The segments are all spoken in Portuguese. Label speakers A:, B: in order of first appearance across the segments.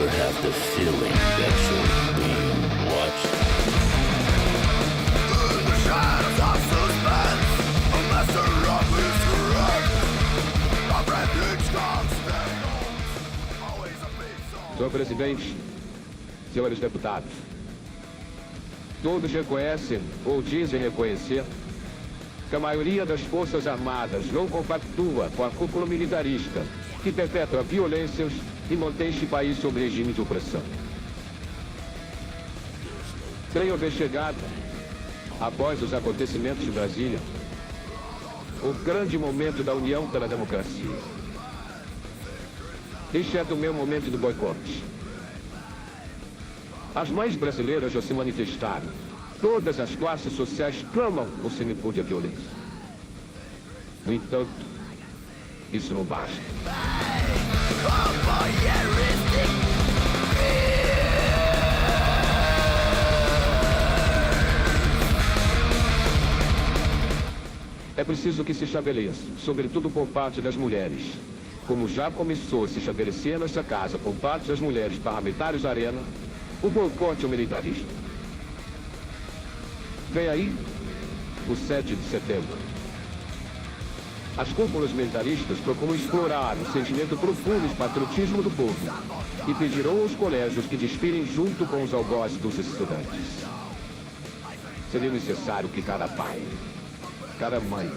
A: ever have the feeling that you're being watched? In the shadows of suspense, a master of his correct. A refuge constant, always a piece of...
B: Senhor presidente, senhores deputados, todos reconhecem, ou dizem reconhecer, que a maioria das Forças Armadas não compactua com a cúpula militarista que perpetua violências e mantém este país sob regime de opressão. Creio haver chegado, após os acontecimentos de Brasília, o grande momento da união pela democracia. Este é o meu momento do boicote. As mães brasileiras já se manifestaram. Todas as classes sociais clamam o cessar da violência. No entanto, isso não basta. É preciso que se estabeleça, sobretudo por parte das mulheres, como já começou a se estabelecer nessa casa por parte das mulheres parlamentares da Arena, o boicote ao militarismo. Vem aí o 7 de setembro. As cúpulas militaristas procuram explorar o sentimento profundo de patriotismo do povo e pedirão aos colégios que desfilem junto com os algozes dos estudantes. Seria necessário que cada pai, cada mãe,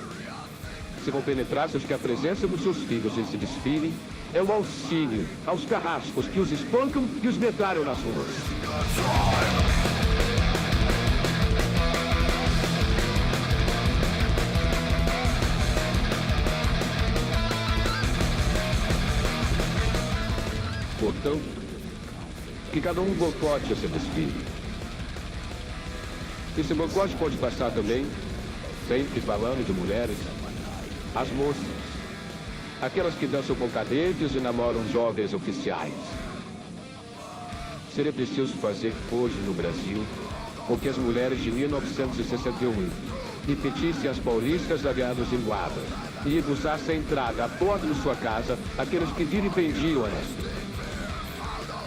B: se compenetrasse que a presença dos seus filhos nesse desfile é um auxílio aos carrascos que os espancam e os metralham nas ruas. Portanto, que cada um boicote esse desfile. Esse boicote pode passar também, sempre falando de mulheres, as moças, aquelas que dançam com cadetes e namoram jovens oficiais. Seria preciso fazer hoje no Brasil o que as mulheres de 1961 repetissem as paulistas aliadas em Guarda e recusassem a entrada à porta de sua casa aqueles que vilipendiam a esta.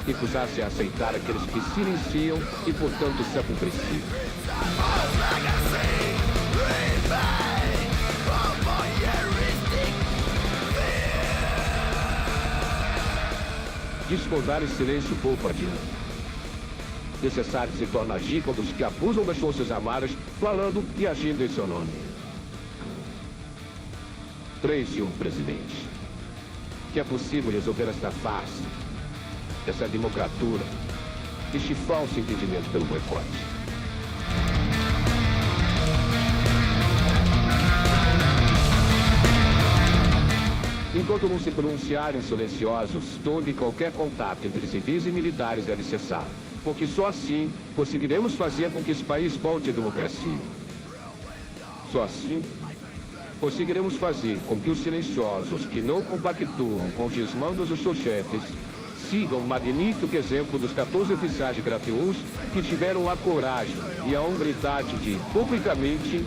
B: Recusassem a aceitar aqueles que silenciam e, portanto, se apreciam. Discordar em silêncio pouco adianta. Necessário se torna agir contra os que abusam das Forças Armadas, falando e agindo em seu nome. Senhor presidente, que é possível resolver esta farsa, essa democratura, este falso entendimento pelo boicote. Enquanto não se pronunciarem silenciosos, todo e qualquer contato entre civis e militares deve cessar, porque só assim conseguiremos fazer com que esse país volte à democracia. Só assim conseguiremos fazer com que os silenciosos que não compactuam com os desmandos dos seus chefes sigam o magnífico exemplo dos 14 oficiais de Crateús que tiveram a coragem e a hombridade de, publicamente,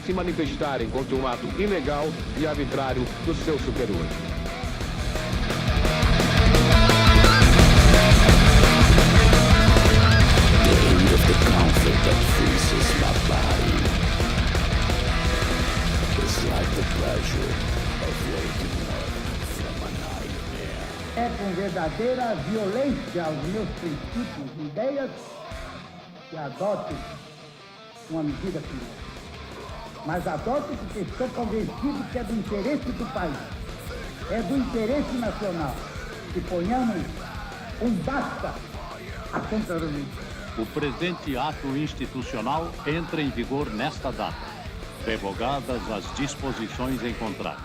B: se manifestarem contra um ato ilegal e arbitrário do seu superior.
C: É com verdadeira violência aos meus princípios e ideias que adoto uma medida como essa. Mas adoto porque estou convencido que é do interesse do país, é do interesse nacional, que ponhamos um basta à contra-violência.
D: O presente ato institucional entra em vigor nesta data, revogadas as disposições em contrato.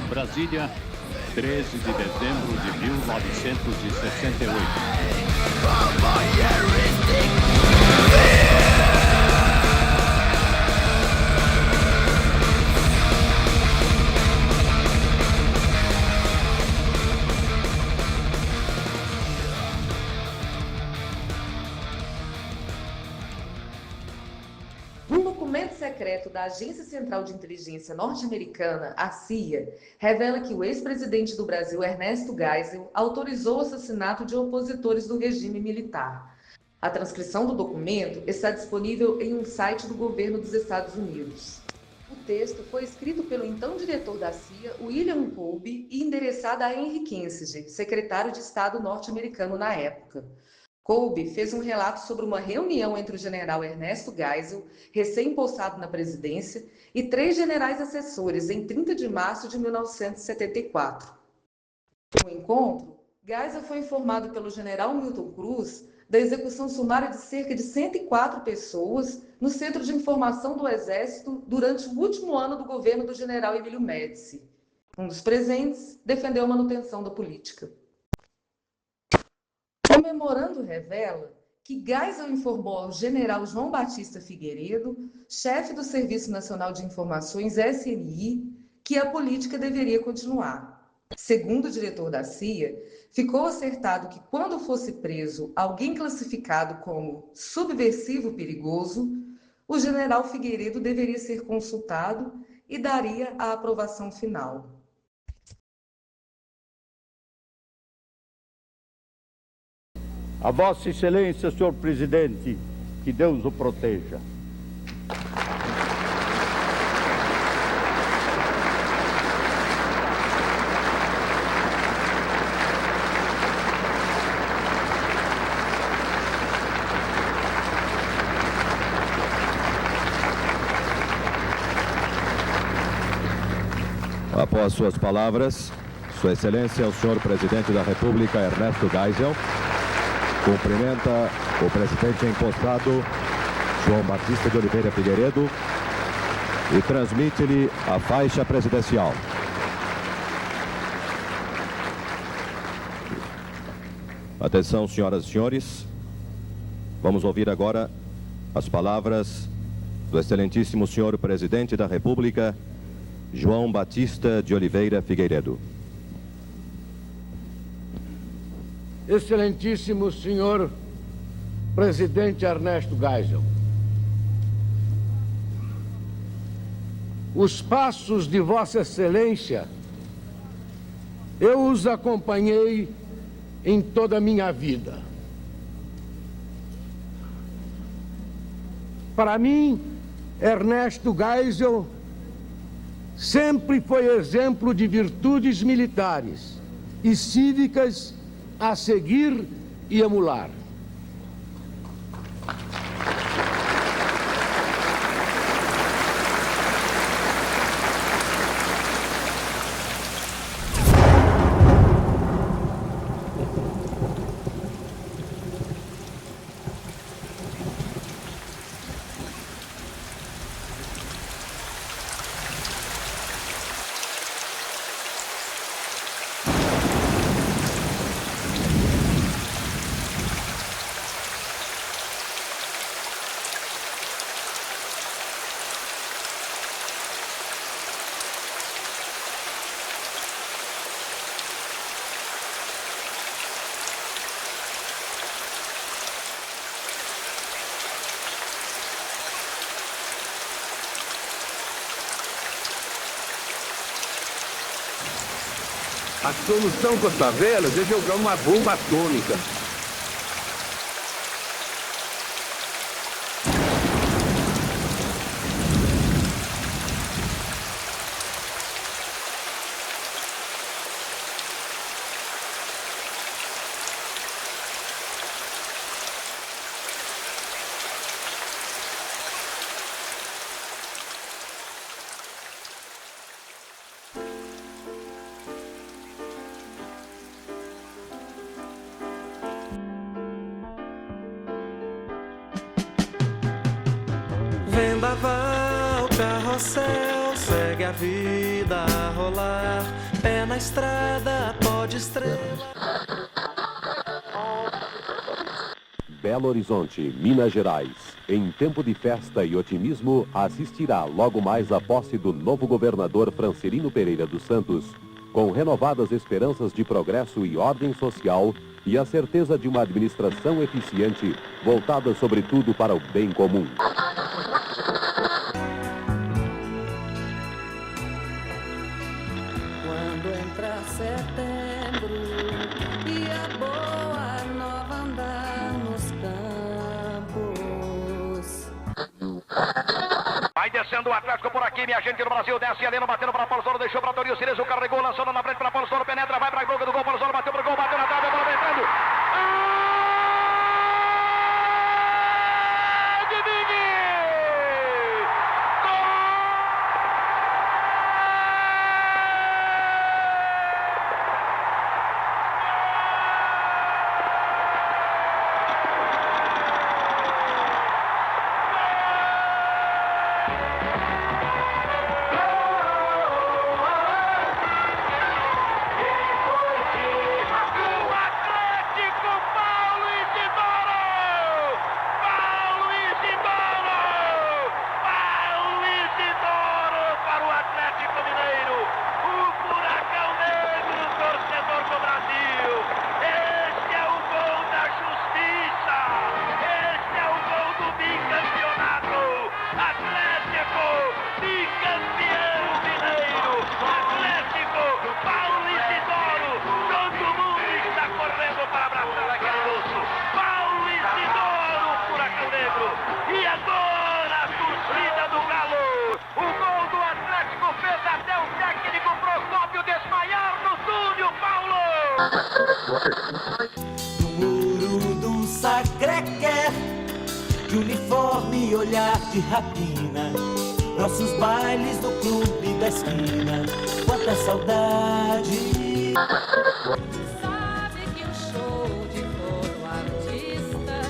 D: Brasília, 13 de dezembro de 1968.
E: Um documento secreto da Agência Central de Inteligência Norte-Americana, a CIA, revela que o ex-presidente do Brasil, Ernesto Geisel, autorizou o assassinato de opositores do regime militar. A transcrição do documento está disponível em um site do governo dos Estados Unidos. O texto foi escrito pelo então diretor da CIA, William Colby, e endereçado a Henry Kissinger, secretário de Estado norte-americano na época. Colby fez um relato sobre uma reunião entre o general Ernesto Geisel, recém-possado na presidência, e 3 generais assessores em 30 de março de 1974. No encontro, Geisel foi informado pelo general Milton Cruz da execução sumária de cerca de 104 pessoas no Centro de Informação do Exército durante o último ano do governo do general Emílio Médici. Um dos presentes defendeu a manutenção da política. O memorando revela que Geisel informou ao general João Batista Figueiredo, chefe do Serviço Nacional de Informações, SNI, que a política deveria continuar. Segundo o diretor da CIA, ficou acertado que quando fosse preso alguém classificado como subversivo perigoso, o general Figueiredo deveria ser consultado e daria a aprovação final.
F: A Vossa Excelência, Senhor Presidente, que Deus o proteja.
G: Após suas palavras, Sua Excelência, o senhor Presidente da República, Ernesto Geisel, cumprimenta o presidente empossado, João Batista de Oliveira Figueiredo, e transmite-lhe a faixa presidencial. Atenção, senhoras e senhores, vamos ouvir agora as palavras do excelentíssimo senhor Presidente da República, João Batista de Oliveira Figueiredo.
F: Excelentíssimo senhor Presidente Ernesto Geisel, os passos de Vossa Excelência, eu os acompanhei em toda a minha vida. Para mim, Ernesto Geisel sempre foi exemplo de virtudes militares e cívicas a seguir e emular.
B: A solução com as favelas é jogar uma bomba atômica.
H: Vendaval, carrossel, segue a vida a rolar. Pé na estrada, pó de estrela.
I: Belo Horizonte, Minas Gerais. Em tempo de festa e otimismo, assistirá logo mais a posse do novo governador Francelino Pereira dos Santos, com renovadas esperanças de progresso e ordem social e a certeza de uma administração eficiente, voltada sobretudo para o bem comum.
H: quando entrar setembro e a boa nova andar nos campos.
J: Vai descendo o Atlético por aqui, minha gente do Brasil, desce ali, não batendo para Paulo Solo, deixou para Torinho Cerezo, carregou, lançou na frente para Paulo Solo, penetra, vai para a boca do gol, Paulo Solo bateu pro gol, bateu na trave, a bola vai entrando.
H: No muro do Sacré-Cœur, de uniforme e olhar de rapina, nossos bailes no clube da esquina, quanta saudade.
K: Sabe que o show de todo artista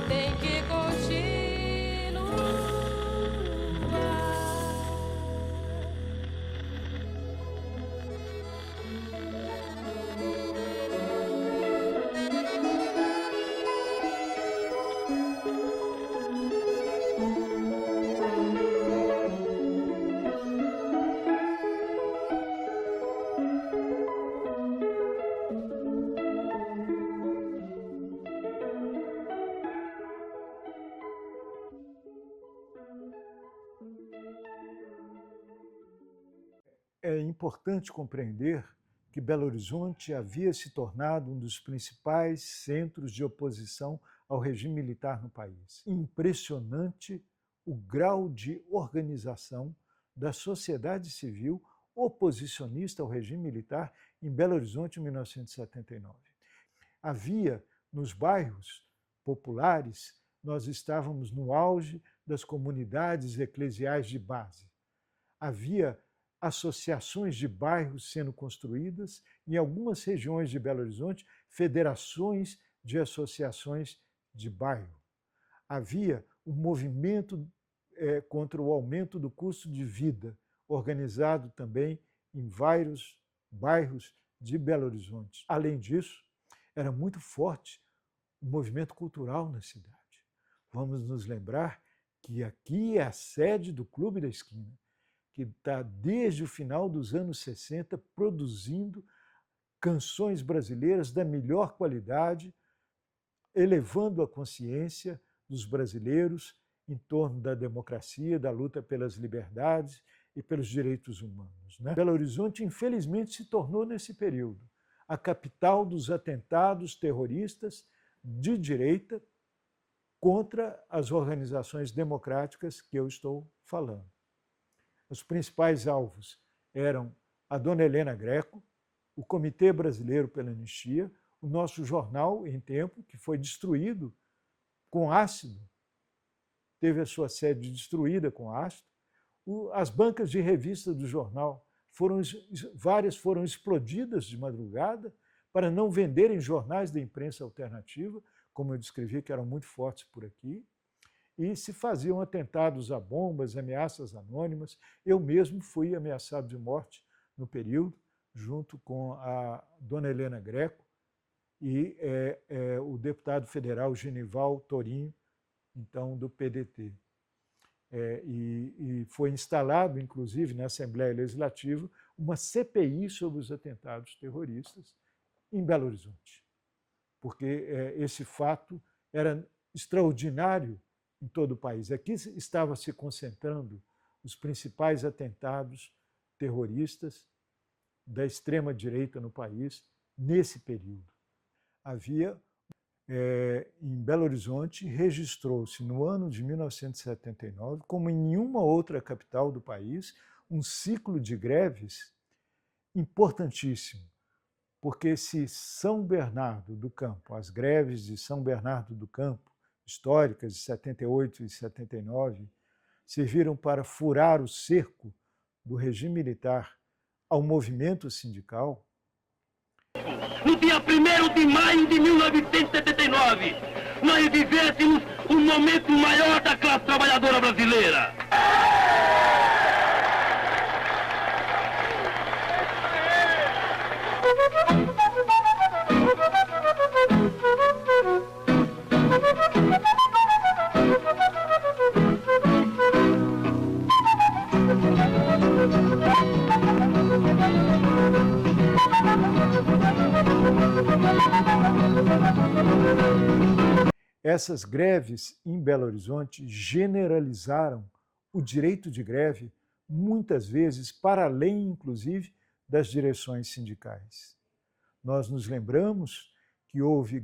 K: tem que continuar.
L: É importante compreender que Belo Horizonte havia se tornado um dos principais centros de oposição ao regime militar no país. Impressionante o grau de organização da sociedade civil oposicionista ao regime militar em Belo Horizonte em 1979. Havia, nos bairros populares, nós estávamos no auge das comunidades eclesiais de base. Havia associações de bairros sendo construídas, em algumas regiões de Belo Horizonte, federações de associações de bairro. Havia um movimento contra o aumento do custo de vida, organizado também em vários bairros de Belo Horizonte. Além disso, era muito forte o movimento cultural na cidade. Vamos nos lembrar que aqui é a sede do Clube da Esquina, que está desde o final dos anos 60 produzindo canções brasileiras da melhor qualidade, elevando a consciência dos brasileiros em torno da democracia, da luta pelas liberdades e pelos direitos humanos. Belo Horizonte, infelizmente, se tornou, nesse período, a capital dos atentados terroristas de direita contra as organizações democráticas que eu estou falando. Os principais alvos eram a Dona Helena Greco, o Comitê Brasileiro pela Anistia, o nosso jornal Em Tempo, que foi destruído com ácido, teve a sua sede destruída com ácido. As bancas de revista do jornal, várias foram explodidas de madrugada para não venderem jornais da imprensa alternativa, como eu descrevi, que eram muito fortes por aqui. E se faziam atentados a bombas, ameaças anônimas. Eu mesmo fui ameaçado de morte no período, junto com a Dona Helena Greco e o deputado federal Genival Torinho, então do PDT. E foi instalado, inclusive, na Assembleia Legislativa, uma CPI sobre os atentados terroristas em Belo Horizonte, porque esse fato era extraordinário em todo o país. Aqui estava se concentrando os principais atentados terroristas da extrema-direita no país nesse período. Havia, em Belo Horizonte, registrou-se no ano de 1979, como em nenhuma outra capital do país, um ciclo de greves importantíssimo, porque se São Bernardo do Campo, as greves de São Bernardo do Campo, históricas de 78 e 79, serviram para furar o cerco do regime militar ao movimento sindical.
M: No dia 1º de maio de 1979, nós vivêssemos o momento maior da classe trabalhadora brasileira.
L: Essas greves em Belo Horizonte generalizaram o direito de greve, muitas vezes para além, inclusive, das direções sindicais. Nós nos lembramos que houve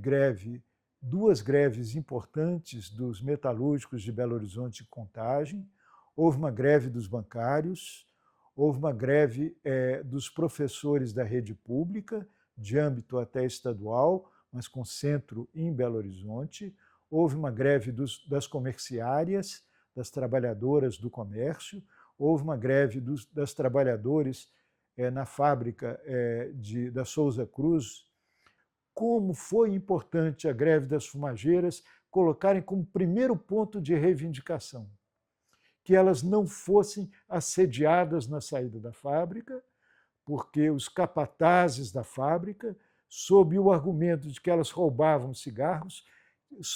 L: duas greves importantes dos metalúrgicos de Belo Horizonte e Contagem, houve uma greve dos bancários, houve uma greve dos professores da rede pública, de âmbito até estadual, mas com centro em Belo Horizonte, houve uma greve das comerciárias, das trabalhadoras do comércio, houve uma greve das trabalhadores na fábrica da Souza Cruz. Como foi importante a greve das fumageiras colocarem como primeiro ponto de reivindicação que elas não fossem assediadas na saída da fábrica, porque os capatazes da fábrica, sob o argumento de que elas roubavam cigarros,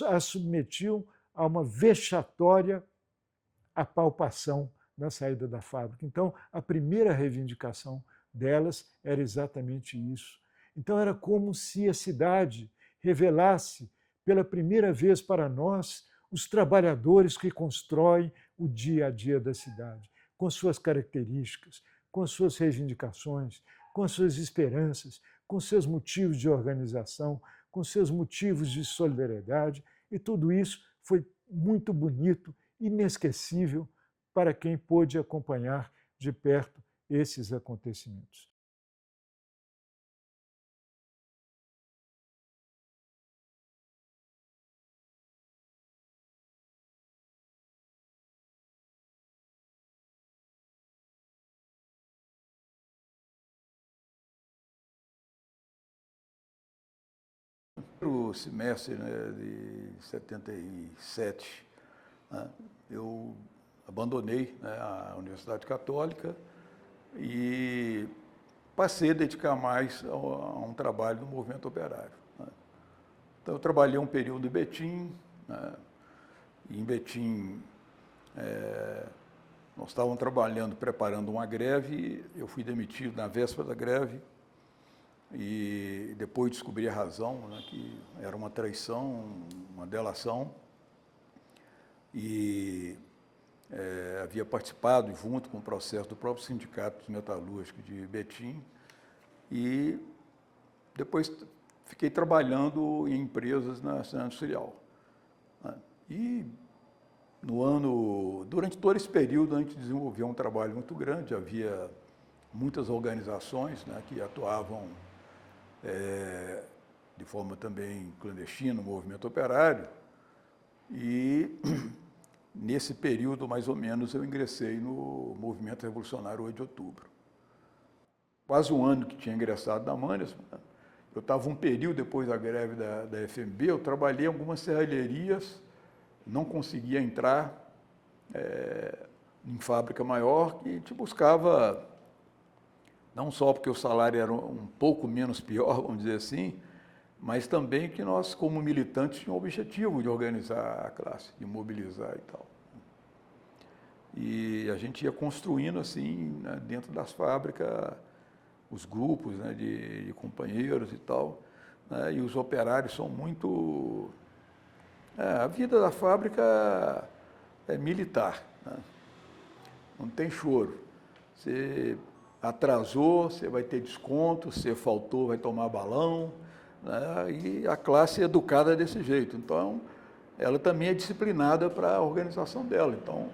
L: as submetiam a uma vexatória apalpação na saída da fábrica. Então, a primeira reivindicação delas era exatamente isso. Então, era como se a cidade revelasse pela primeira vez para nós os trabalhadores que constroem o dia a dia da cidade, com suas características, com suas reivindicações, com suas esperanças, com seus motivos de organização, com seus motivos de solidariedade, e tudo isso foi muito bonito, inesquecível para quem pôde acompanhar de perto esses acontecimentos.
N: No semestre de 77, eu abandonei a Universidade Católica e passei a dedicar mais a um trabalho no movimento operário. Então, eu trabalhei um período em Betim, e em Betim nós estávamos trabalhando, preparando uma greve, eu fui demitido na véspera da greve, e depois descobri a razão, que era uma traição, uma delação, e havia participado junto com o processo do próprio Sindicato dos Metalúrgicos de Betim, e depois fiquei trabalhando em empresas na cena industrial. E durante todo esse período a gente desenvolveu um trabalho muito grande, havia muitas organizações que atuavam de forma também clandestina no movimento operário, e nesse período, mais ou menos, eu ingressei no movimento revolucionário 8 de outubro. Quase um ano que tinha ingressado na Mannes, eu estava um período depois da greve da FMB, eu trabalhei em algumas serralherias, não conseguia entrar em fábrica maior, que te buscava, não só porque o salário era um pouco menos pior, vamos dizer assim, mas também que nós, como militantes, tínhamos o objetivo de organizar a classe, de mobilizar e tal. E a gente ia construindo, assim, dentro das fábricas, os grupos de companheiros e tal, e os operários são muito... a vida da fábrica é militar, não tem choro. atrasou, você vai ter desconto, se faltou, vai tomar balão, né? E a classe é educada desse jeito. Então, ela também é disciplinada para a organização dela. Então,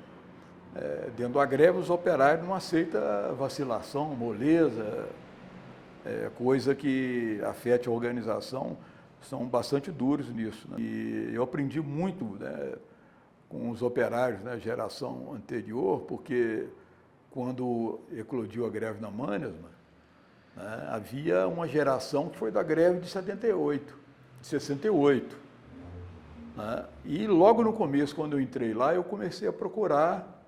N: dentro da greve, os operários não aceitam vacilação, moleza, coisa que afete a organização, são bastante duros nisso, né? E eu aprendi muito, né, com os operários, né, geração anterior, porque quando eclodiu a greve na Mannesmann, né, havia uma geração que foi da greve de 78, de 68. Né? E logo no começo, quando eu entrei lá, eu comecei a procurar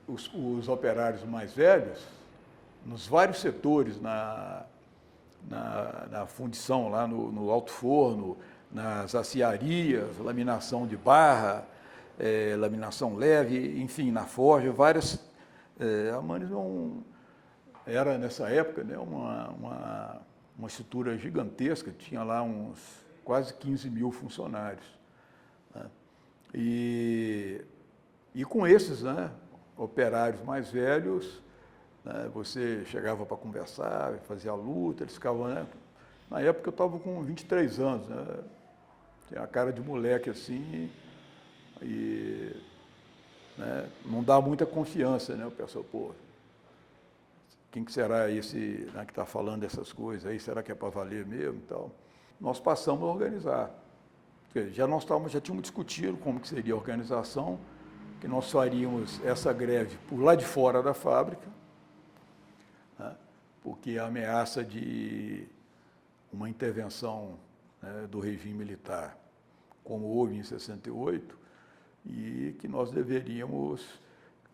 N: os operários mais velhos, nos vários setores, na fundição, lá no alto forno, nas aciarias, laminação de barra, laminação leve, enfim, na forja, várias. A Mannesmann era, nessa época, né, uma estrutura gigantesca, tinha lá uns quase 15 mil funcionários. Né? E com esses, né, operários mais velhos, né, você chegava para conversar, fazia a luta, eles ficavam, né, na época eu estava com 23 anos, né, tinha a cara de moleque assim, e né, não dá muita confiança, né, o pessoal, pô, quem que será esse, né, que está falando essas coisas aí, será que é para valer mesmo e tal? Nós passamos a organizar, já tínhamos discutido como que seria a organização, que nós faríamos essa greve por lá de fora da fábrica, né, porque a ameaça de uma intervenção, né, do regime militar, como houve em 68, e que nós deveríamos,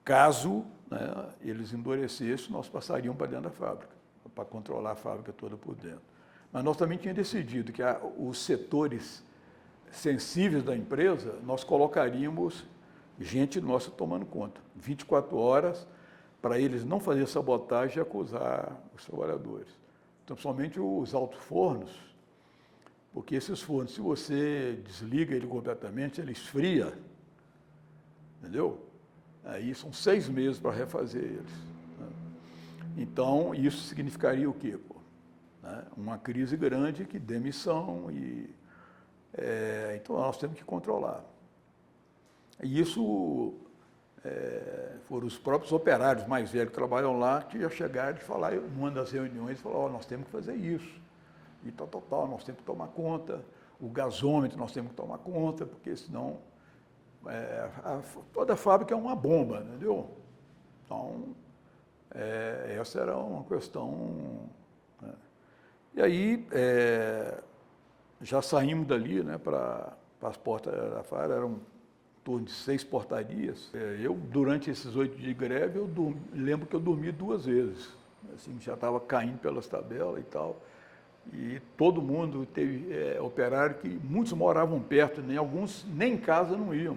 N: caso, né, eles endurecessem, nós passaríamos para dentro da fábrica, para controlar a fábrica toda por dentro. Mas nós também tínhamos decidido que os setores sensíveis da empresa, nós colocaríamos gente nossa tomando conta, 24 horas, para eles não fazerem sabotagem e acusar os trabalhadores. Então, somente os altos fornos, porque esses fornos, se você desliga ele completamente, ele esfria, entendeu? Aí são 6 meses para refazer eles. Né? Então, isso significaria o quê? Pô? Né? Uma crise grande, que demissão, então nós temos que controlar. E isso foram os próprios operários mais velhos que trabalham lá que já chegaram e falaram, numa das reuniões, falaram, nós temos que fazer isso. E tal, nós temos que tomar conta. O gasômetro nós temos que tomar conta, porque senão toda a fábrica é uma bomba, entendeu? Então, essa era uma questão. Né? E aí, já saímos dali, né, para as portas da fábrica, eram em torno de 6 portarias. Eu, durante esses 8 dias de greve, lembro que eu dormi 2 vezes. Assim, já estava caindo pelas tabelas e tal. E todo mundo teve operário que muitos moravam perto, nem alguns nem em casa não iam.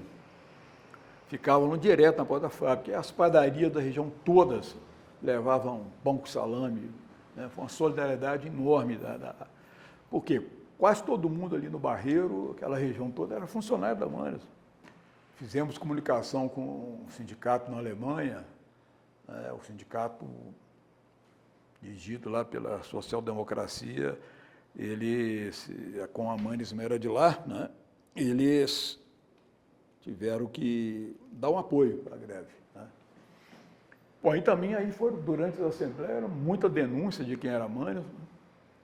N: Ficavam direto na porta da fábrica. E as padarias da região todas levavam pão com salame. Né? Foi uma solidariedade enorme. Porque quase todo mundo ali no Barreiro, aquela região toda, era funcionário da Mannesmann. Fizemos comunicação com o sindicato na Alemanha, né? O sindicato dirigido lá pela social-democracia, eles, com a Mannesmann era de lá, né? Eles tiveram que dar um apoio para a greve. Né? Bom, e também aí foram, durante a Assembleia, muita denúncia de quem era Mannesmann,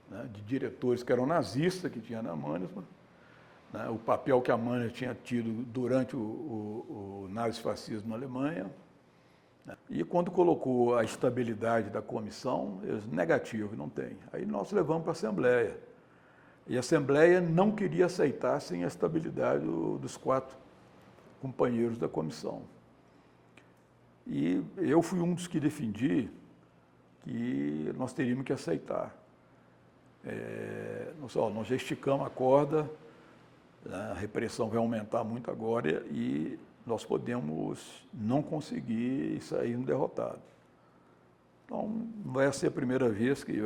N: né? De diretores que eram nazistas que tinha na Mannesmann, né? O papel que a Mannesmann tinha tido durante o nazifascismo na Alemanha. E quando colocou a estabilidade da comissão, eles, negativo, não tem. Aí nós levamos para a Assembleia. E a Assembleia não queria aceitar sem a estabilidade dos 4 companheiros da comissão. E eu fui um dos que defendi que nós teríamos que aceitar. Nós já esticamos a corda, a repressão vai aumentar muito agora e nós podemos não conseguir sair derrotados. Então, não vai ser a primeira vez que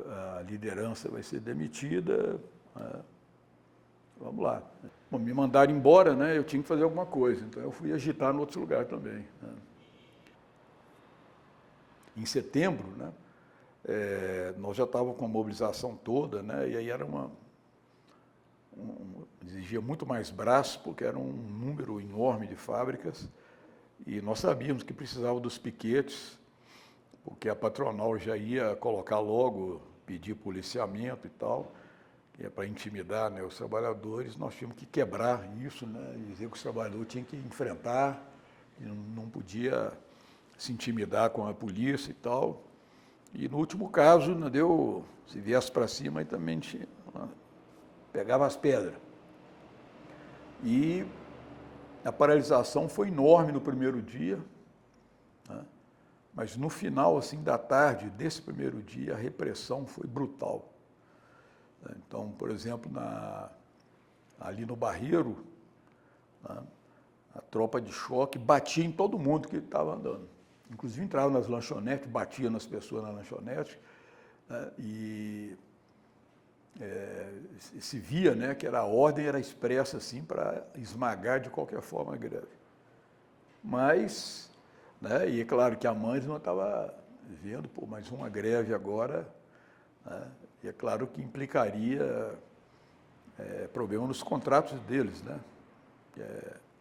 N: a liderança vai ser demitida. Né? Vamos lá. Bom, me mandaram embora, né? Eu tinha que fazer alguma coisa, então eu fui agitar em outro lugar também. Né? em setembro, né, nós já estávamos com a mobilização toda, né, e aí era exigia muito mais braços, porque era um número enorme de fábricas, e nós sabíamos que precisava dos piquetes, porque a patronal já ia colocar logo, pedir policiamento e tal, para intimidar, né, os trabalhadores. Nós tínhamos que quebrar isso, né, e dizer que os trabalhadores tinham que enfrentar, e não podia se intimidar com a polícia e tal. E no último caso, né, se viesse para cima, aí também pegava as pedras. E a paralisação foi enorme no primeiro dia, né, mas no final, assim, da tarde desse primeiro dia, a repressão foi brutal. Então, por exemplo, ali no Barreiro, né, a tropa de choque batia em todo mundo que estava andando. Inclusive entrava nas lanchonetes, batia nas pessoas na lanchonete, né, e se via, né, que a ordem era expressa assim, para esmagar de qualquer forma a greve. Mas, né, e é claro que a Mandes não estava vendo, mais uma greve agora, né, e é claro que implicaria problema nos contratos deles, né?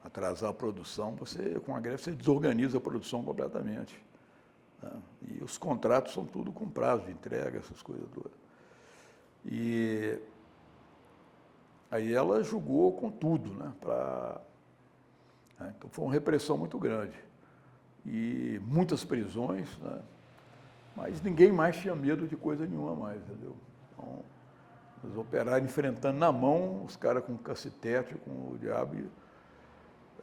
N: Atrasar a produção, com a greve você desorganiza a produção completamente, né? E os contratos são tudo com prazo de entrega, essas coisas todas. E aí ela julgou com tudo, né? Então foi uma repressão muito grande. E muitas prisões, né? Mas ninguém mais tinha medo de coisa nenhuma mais, entendeu? Então, os operários enfrentando na mão, os caras com cacetete, com o diabo,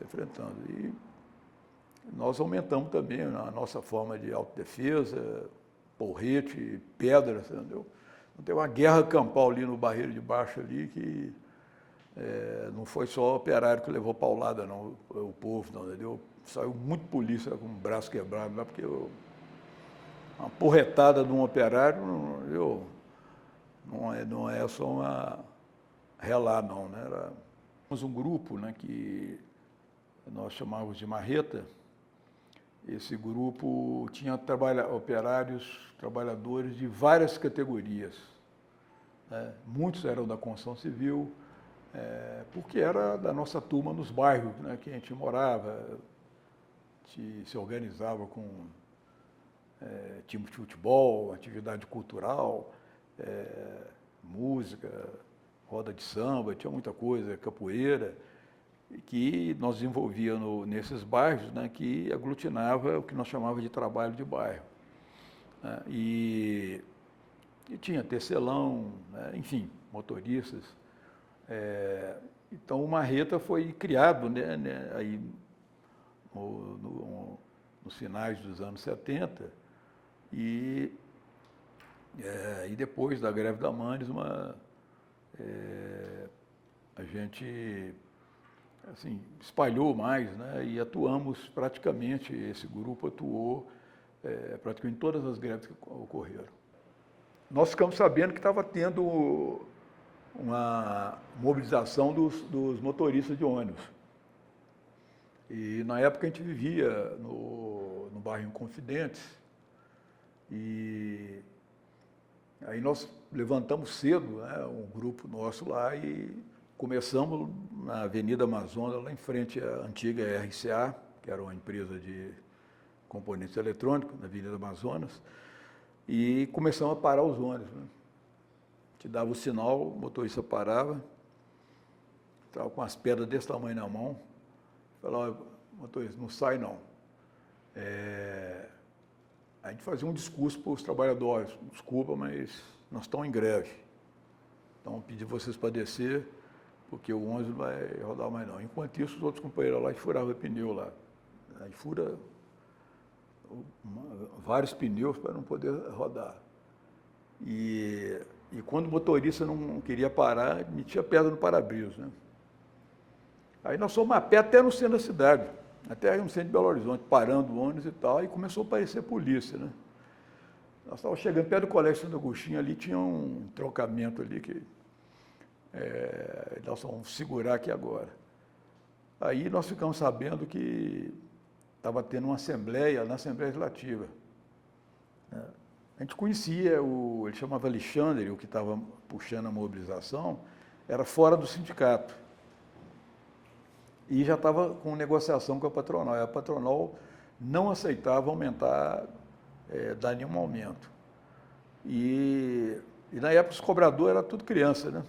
N: enfrentando. E nós aumentamos também a nossa forma de autodefesa, porrete, pedra, entendeu? Então, tem uma guerra campal ali no Barreiro de Baixo ali, que não foi só o operário que levou paulada, não, o povo, não, entendeu? Saiu muito polícia com o braço quebrado lá, porque uma porretada de um operário, não é só uma relar, não, né? Tínhamos um grupo, né, que nós chamávamos de Marreta. Esse grupo tinha trabalhadores de várias categorias, né? Muitos eram da construção civil, porque era da nossa turma nos bairros, né, que a gente morava, se organizava com time de futebol, atividade cultural, música, roda de samba, tinha muita coisa, capoeira, que nós desenvolvíamos nesses bairros, né, que aglutinava o que nós chamávamos de trabalho de bairro, né, e tinha tecelão, né, enfim, motoristas. Então o Marreta foi criado, né, aí nos finais dos anos 70, e depois da greve da Mandes, a gente assim, espalhou mais, né, e atuamos praticamente, esse grupo atuou praticamente em todas as greves que ocorreram. Nós ficamos sabendo que estava tendo uma mobilização dos motoristas de ônibus. E na época a gente vivia no bairro Confidentes, e aí nós levantamos cedo, né, um grupo nosso lá, e começamos na Avenida Amazonas, lá em frente à antiga RCA, que era uma empresa de componentes eletrônicos, na Avenida Amazonas, e começamos a parar os ônibus, né? Te dava o sinal, o motorista parava, estava com as pedras desse tamanho na mão, falava: motorista, não sai não. A gente fazia um discurso para os trabalhadores: desculpa, mas nós estamos em greve, então pedi vocês para descer, porque o ônibus não vai rodar mais não. Enquanto isso, os outros companheiros lá furavam o pneu lá. Aí fura vários pneus para não poder rodar. E quando o motorista não queria parar, metia pedra no para-brisa, né? Aí nós fomos a pé até no centro da cidade, até no centro de Belo Horizonte, parando o ônibus e tal, e começou a aparecer polícia, né? Nós estávamos chegando perto do Colégio Santo Agostinho, ali tinha um trocamento ali que nós vamos segurar aqui agora. Aí nós ficamos sabendo que estava tendo uma assembleia, na Assembleia Legislativa, A gente conhecia, ele chamava Alexandre, o que estava puxando a mobilização, era fora do sindicato. E já estava com negociação com a patronal. E a patronal não aceitava aumentar, dar nenhum aumento. E na época os cobradores eram tudo criança, né?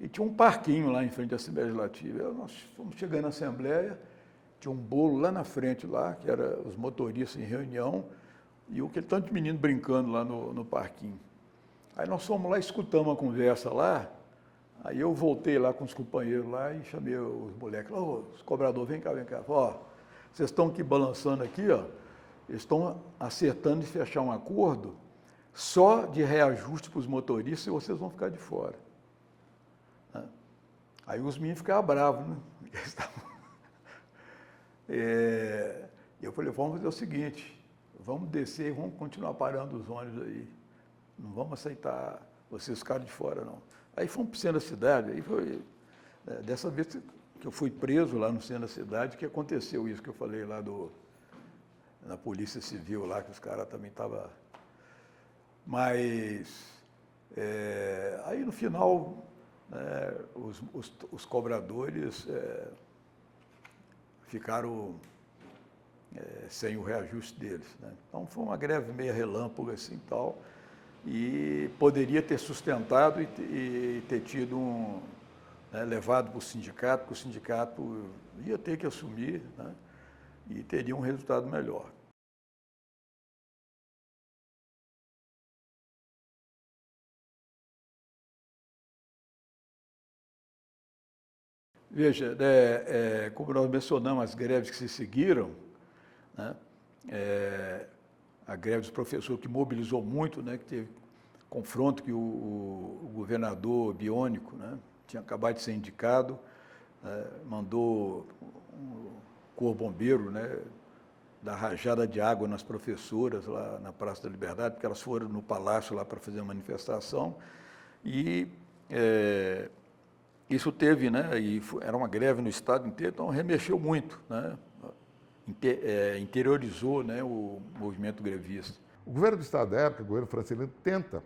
N: E tinha um parquinho lá em frente à Assembleia Legislativa. Nós fomos chegando na Assembleia, tinha um bolo lá na frente, lá, que era os motoristas em reunião, e aquele tanto de menino brincando lá no parquinho. Aí nós fomos lá, escutamos a conversa lá, aí eu voltei lá com os companheiros lá e chamei os moleques, os cobradores, vem cá. Ó, vocês estão aqui balançando aqui, ó, eles estão acertando de fechar um acordo só de reajuste para os motoristas e vocês vão ficar de fora. Aí os meninos ficavam bravos, né? Eu falei, vamos fazer o seguinte, vamos descer e vamos continuar parando os ônibus aí. Não vamos aceitar vocês ficarem de fora, não. Aí fomos para o centro da cidade, aí foi dessa vez que eu fui preso lá no centro da cidade, que aconteceu isso que eu falei lá na Polícia Civil, lá que os caras também estavam... Mas, aí no final, os cobradores ficaram sem o reajuste deles, né? Então foi uma greve meio relâmpago assim tal, e poderia ter sustentado e ter tido levado para o sindicato, porque o sindicato ia ter que assumir, né? E teria um resultado melhor. Veja, como nós mencionamos as greves que se seguiram, né, a greve dos professores que mobilizou muito, né, que teve confronto que o governador Biônico, né, tinha acabado de ser indicado, mandou o Corpo Bombeiro, né, dar rajada de água nas professoras lá na Praça da Liberdade, porque elas foram no palácio lá para fazer a manifestação, e isso teve, né, e era uma greve no estado inteiro, então remexeu muito, né, interiorizou, né, o movimento grevista.
O: O governo do estado da época, o governo Francelino, tenta,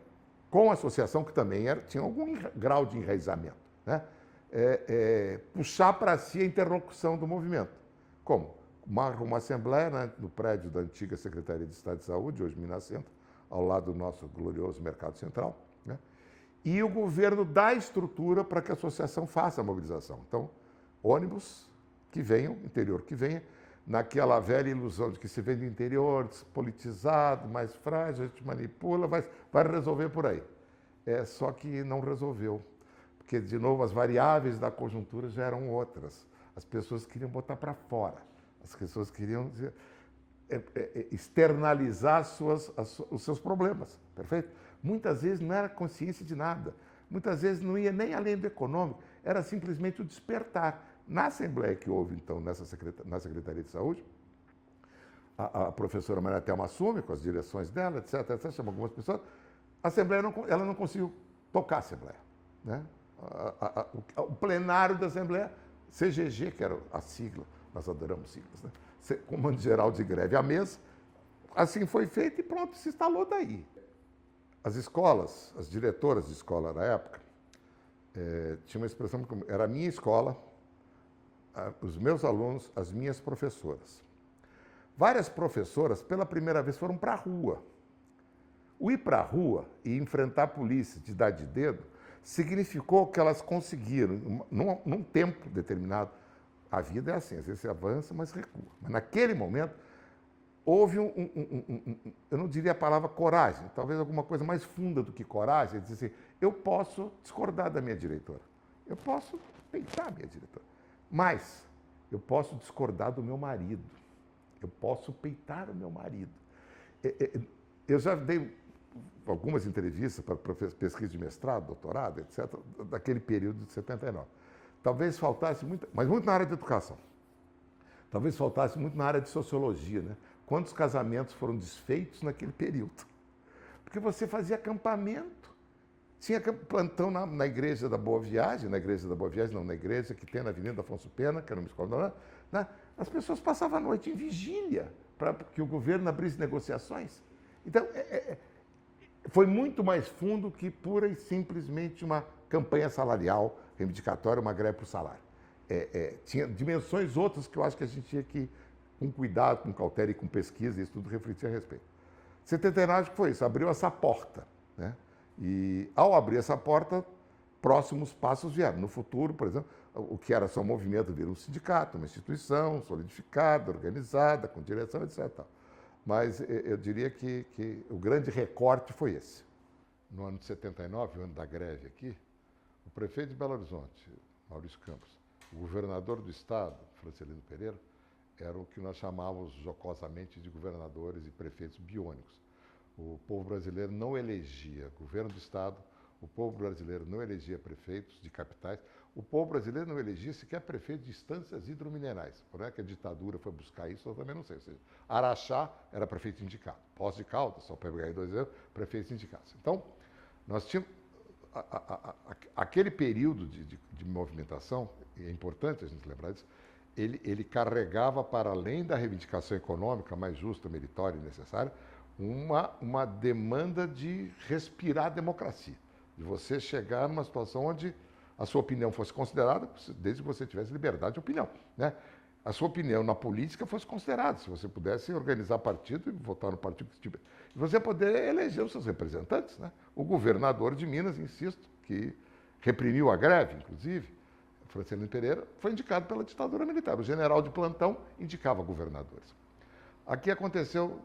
O: com a associação que também tinha algum grau de enraizamento, né, puxar para si a interlocução do movimento. Como? Marca uma assembleia, né, no prédio da antiga Secretaria de Estado de Saúde, hoje Minas Centro, ao lado do nosso glorioso Mercado Central, né? E o governo dá estrutura para que a associação faça a mobilização. Então, ônibus que venham, interior que venha, naquela velha ilusão de que se vem do interior, despolitizado, mais frágil, a gente manipula, vai resolver por aí. Só que não resolveu, porque, de novo, as variáveis da conjuntura já eram outras. As pessoas queriam botar para fora, as pessoas queriam externalizar os seus problemas, perfeito? Muitas vezes não era consciência de nada, muitas vezes não ia nem além do econômico, era simplesmente o despertar. Na Assembleia que houve, então, na Secretaria de Saúde, a professora Maria Thelma assume, com as direções dela, etc, chama algumas pessoas, a Assembleia ela não conseguiu tocar a Assembleia, né? O plenário da Assembleia, CGG, que era a sigla, nós adoramos siglas, né? Comando Geral de Greve à Mesa, assim foi feito e pronto, se instalou daí. As escolas, as diretoras de escola da época, tinha uma expressão, era a minha escola, os meus alunos, as minhas professoras. Várias professoras, pela primeira vez, foram para a rua. O ir para a rua e enfrentar a polícia de dar de dedo significou que elas conseguiram, num tempo determinado, a vida é assim, às vezes você avança, mas recua. Mas naquele momento, houve eu não diria a palavra coragem, talvez alguma coisa mais funda do que coragem, dizer assim, eu posso discordar da minha diretora, eu posso peitar a minha diretora, mas eu posso discordar do meu marido, eu posso peitar o meu marido. Eu já dei algumas entrevistas para pesquisa de mestrado, doutorado, etc., daquele período de 79. Talvez faltasse muito, mas muito na área de educação. Talvez faltasse muito na área de sociologia, né? Quantos casamentos foram desfeitos naquele período? Porque você fazia acampamento. Tinha plantão na Igreja da Boa Viagem, na igreja que tem na Avenida Afonso Pena, que era uma escola, né? As pessoas passavam a noite em vigília para que o governo abrisse negociações. Então, foi muito mais fundo que pura e simplesmente uma campanha salarial reivindicatória, uma greve por salário. Tinha dimensões outras que eu acho que a gente tinha que, com cuidado, com cautela e com pesquisa, isso tudo refletir a respeito. 79 foi isso, abriu essa porta, né? E ao abrir essa porta, próximos passos vieram. No futuro, por exemplo, o que era só um movimento vira um sindicato, uma instituição solidificada, organizada, com direção, etc. Mas eu diria que o grande recorte foi esse. No ano de 79, o ano da greve aqui, o prefeito de Belo Horizonte, Maurício Campos, o governador do estado, Francelino Pereira, eram o que nós chamávamos jocosamente de governadores e prefeitos biônicos. O povo brasileiro não elegia governo do estado, o povo brasileiro não elegia prefeitos de capitais, o povo brasileiro não elegia sequer prefeito de instâncias hidrominerais. Por que a ditadura foi buscar isso, eu também não sei. Ou seja, Araxá era prefeito indicado, Poços de Caldas, só para pegar aí 2 anos, prefeitos indicados. Então, nós tínhamos aquele período de movimentação, e é importante a gente lembrar disso, ele carregava, para além da reivindicação econômica mais justa, meritória e necessária, uma demanda de respirar a democracia, de você chegar numa situação onde a sua opinião fosse considerada, desde que você tivesse liberdade de opinião, né? A sua opinião na política fosse considerada, se você pudesse organizar partido e votar no partido que tivesse. E você poder eleger os seus representantes, né? O governador de Minas, insisto, que reprimiu a greve, inclusive, Francelino Pereira, foi indicado pela ditadura militar. O general de plantão indicava governadores. Aqui aconteceu,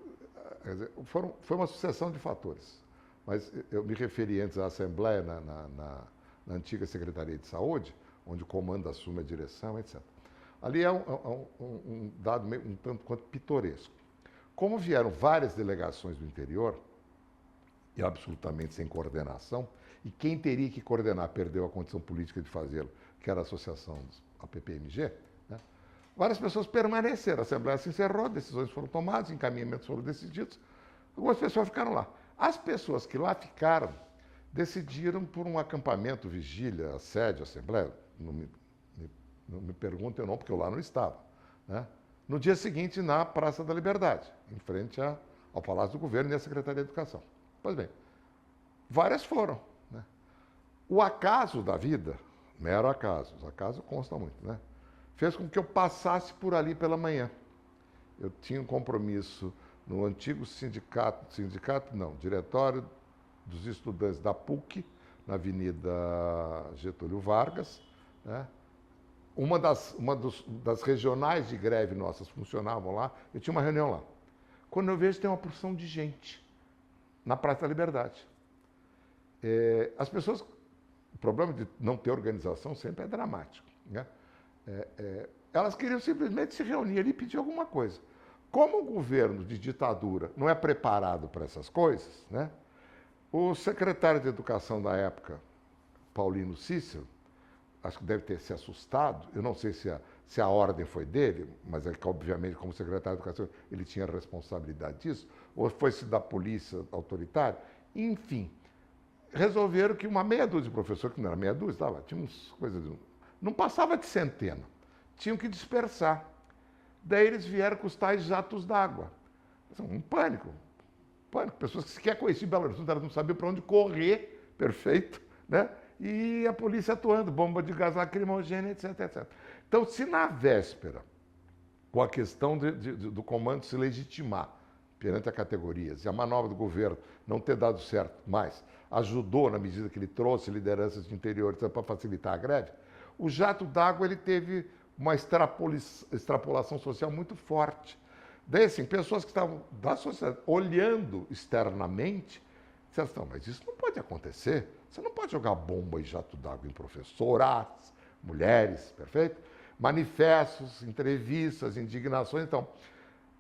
O: foi uma sucessão de fatores, mas eu me referi antes à Assembleia na antiga Secretaria de Saúde, onde o comando assume a direção, etc. Ali é um dado meio, um tanto quanto pitoresco. Como vieram várias delegações do interior, e absolutamente sem coordenação, e quem teria que coordenar perdeu a condição política de fazê-lo, que era a associação, a PPMG, né? Várias pessoas permaneceram, a Assembleia se encerrou, decisões foram tomadas, encaminhamentos foram decididos, algumas pessoas ficaram lá. As pessoas que lá ficaram decidiram por um acampamento, vigília, assédio, Assembleia, não me perguntem não, porque eu lá não estava, né? No dia seguinte, na Praça da Liberdade, em frente ao Palácio do Governo e à Secretaria de Educação. Pois bem, várias foram, né? O acaso da vida, mero acaso, os acasos constam muito, né? Fez com que eu passasse por ali pela manhã. Eu tinha um compromisso no antigo Diretório dos Estudantes da PUC, na Avenida Getúlio Vargas, né? Uma das regionais de greve nossas funcionavam lá, eu tinha uma reunião lá. Quando eu vejo, tem uma porção de gente na Praça da Liberdade. As pessoas, o problema de não ter organização sempre é dramático, né? Elas queriam simplesmente se reunir ali e pedir alguma coisa. Como o governo de ditadura não é preparado para essas coisas, né? O secretário de Educação da época, Paulino Cícero, acho que deve ter se assustado, eu não sei se a ordem foi dele, mas é que, obviamente, como secretário de Educação, ele tinha a responsabilidade disso, ou foi-se da polícia autoritária, enfim, resolveram que uma meia dúzia de professores, que não era meia dúzia, tinha umas coisas, não passava de centena, tinham que dispersar. Daí eles vieram com os tais jatos d'água. Um pânico, pessoas que sequer conheciam Belo Horizonte, elas não sabiam para onde correr, perfeito, né? E a polícia atuando, bomba de gás lacrimogêneo, etc, etc. Então, se na véspera, com a questão do comando se legitimar perante a categorias e a manobra do governo não ter dado certo, mas ajudou na medida que ele trouxe lideranças de interior para facilitar a greve, o jato d'água ele teve uma extrapolação social muito forte. Daí, assim, pessoas que estavam da sociedade olhando externamente, disseram assim, não, mas isso não pode acontecer. Você não pode jogar bomba e jato d'água em professoras, mulheres, perfeito? Manifestos, entrevistas, indignações. Então,